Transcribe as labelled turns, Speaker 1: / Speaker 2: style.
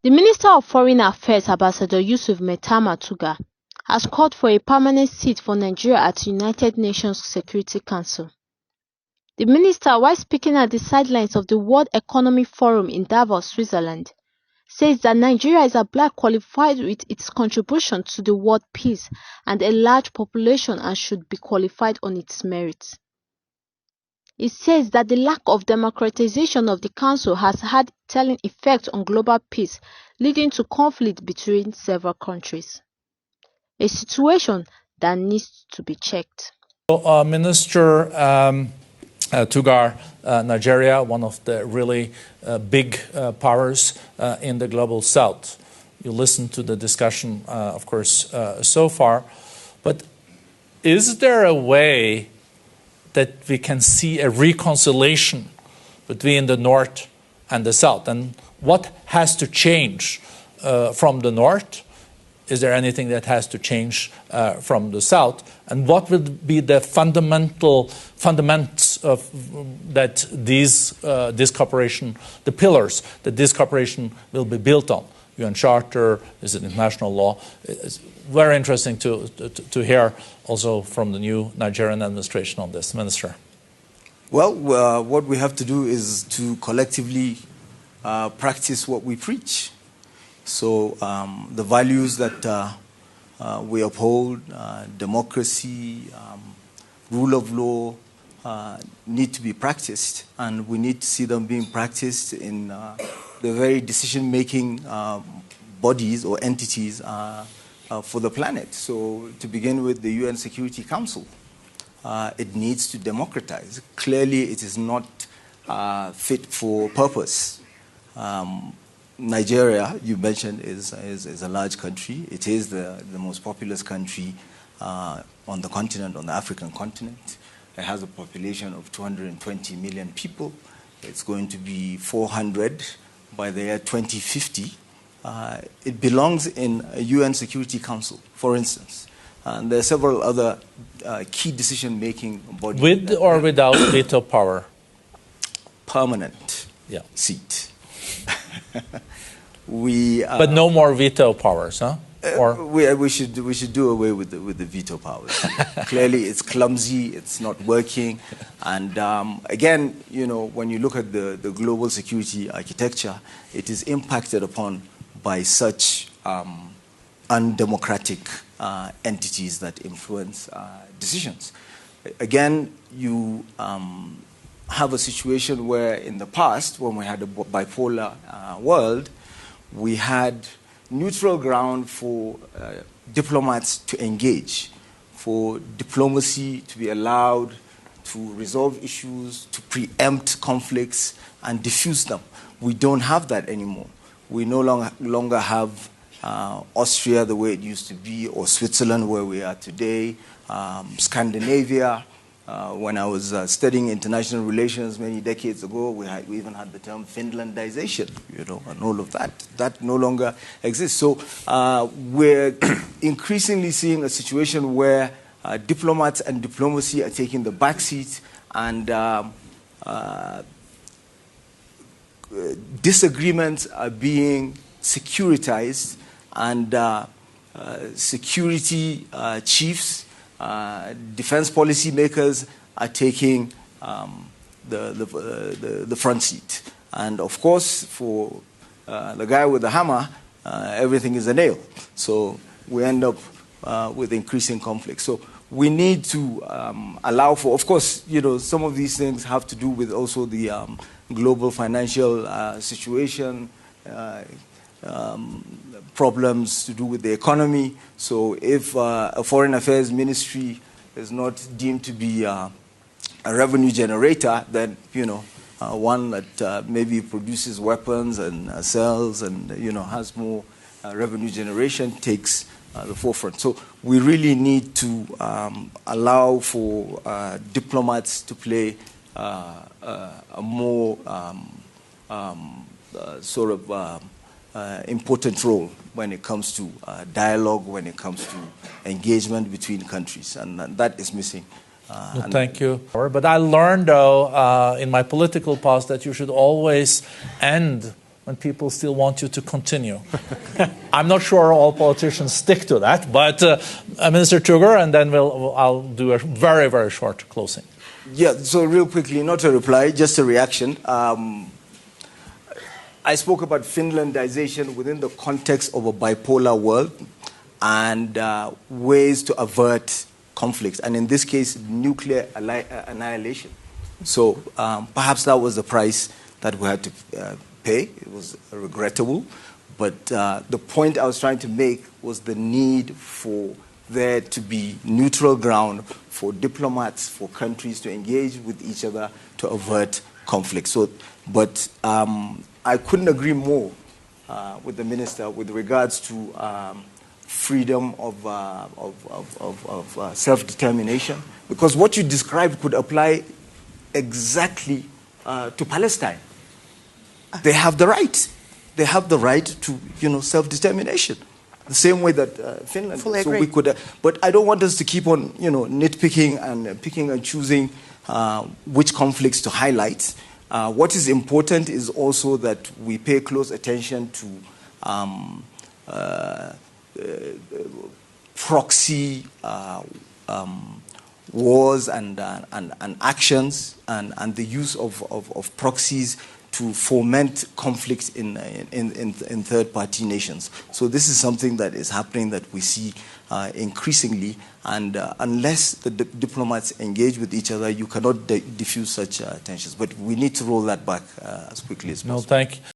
Speaker 1: The Minister of Foreign Affairs, Ambassador Yusuf Maitama Tuggar, has called for a permanent seat for Nigeria at the United Nations Security Council. The minister, while speaking at the sidelines of the World Economic Forum in Davos, Switzerland, says that Nigeria is ably qualified with its contribution to the world peace and a large population and should be qualified on its merits. It says that the lack of democratization of the Council has had telling effect on global peace, leading to conflict between several countries. A situation that needs to be checked.
Speaker 2: So, Minister Tuggar, Nigeria, one of the really big powers in the global south. You listened to the discussion, of course, so far. But is there a way that we can see a reconciliation between the north and the south? And what has to change from the north? Is there anything that has to change from the south? And what will be the fundamentals of that this cooperation, the pillars that this cooperation will be built on? UN Charter, is it international law? It's very interesting to hear also from the new Nigerian administration on this. Minister.
Speaker 3: Well, what we have to do is to collectively practice what we preach. So the values that we uphold, democracy, rule of law, need to be practiced, and we need to see them being practiced in the very decision-making bodies or entities for the planet. So to begin with, the UN Security Council, it needs to democratize. Clearly, it is not fit for purpose. Nigeria, you mentioned, is a large country. It is the most populous country on the continent, on the African continent. It has a population of 220 million people. It's going to be 400 by the year 2050. It belongs in a UN Security Council, for instance. And there are several other key decision-making bodies.
Speaker 2: With or without veto power?
Speaker 3: Permanent seat.
Speaker 2: But no more veto powers, huh? Or
Speaker 3: we should do away with the veto powers. Clearly, it's clumsy. It's not working. And again, you know, when you look at the global security architecture, it is impacted upon by such undemocratic entities that influence decisions. Again, you have a situation where in the past, when we had a bipolar world, we had neutral ground for diplomats to engage, for diplomacy to be allowed to resolve issues, to preempt conflicts and diffuse them. We don't have that anymore. We no longer have Austria the way it used to be, or Switzerland where we are today, Scandinavia. When I was studying international relations many decades ago, we even had the term Finlandization, you know, and all of that. That no longer exists. So we're increasingly seeing a situation where diplomats and diplomacy are taking the back seat, and disagreements are being securitized, and security chiefs, defense policy makers are taking the front seat. And of course, for the guy with the hammer, everything is a nail. So we end up with increasing conflict. So we need to allow for, of course, you know, some of these things have to do with also the global financial situation, problems to do with the economy. So if a foreign affairs ministry is not deemed to be a revenue generator, then, you know, one that maybe produces weapons and sells and, you know, has more revenue generation takes the forefront. So we really need to allow for diplomats to play a more sort of important role when it comes to dialogue, when it comes to engagement between countries, and that is missing.
Speaker 2: Well, thank you. But I learned, though, in my political past that you should always end when people still want you to continue. I'm not sure all politicians stick to that, but Minister Tuggar, and then I'll do a very, very short closing.
Speaker 3: Yeah, so real quickly, not a reply, just a reaction. I spoke about Finlandization within the context of a bipolar world and ways to avert conflicts, and in this case, nuclear annihilation. So perhaps that was the price that we had to pay. It was regrettable, but the point I was trying to make was the need for there to be neutral ground for diplomats, for countries to engage with each other to avert conflict. So, but I couldn't agree more with the minister with regards to freedom of self-determination, because what you described could apply exactly to Palestine. They have the right. They have the right to, self-determination, the same way that Finland.
Speaker 4: Fully
Speaker 3: so
Speaker 4: agree.
Speaker 3: we could, but I don't want us to keep on, nitpicking and picking and choosing which conflicts to highlight. What is important is also that we pay close attention to proxy wars and actions and the use of proxies to foment conflicts in third-party nations. So this is something that is happening that we see increasingly, and unless the diplomats engage with each other, you cannot diffuse such tensions. But we need to roll that back as quickly as possible.
Speaker 2: No, thank you.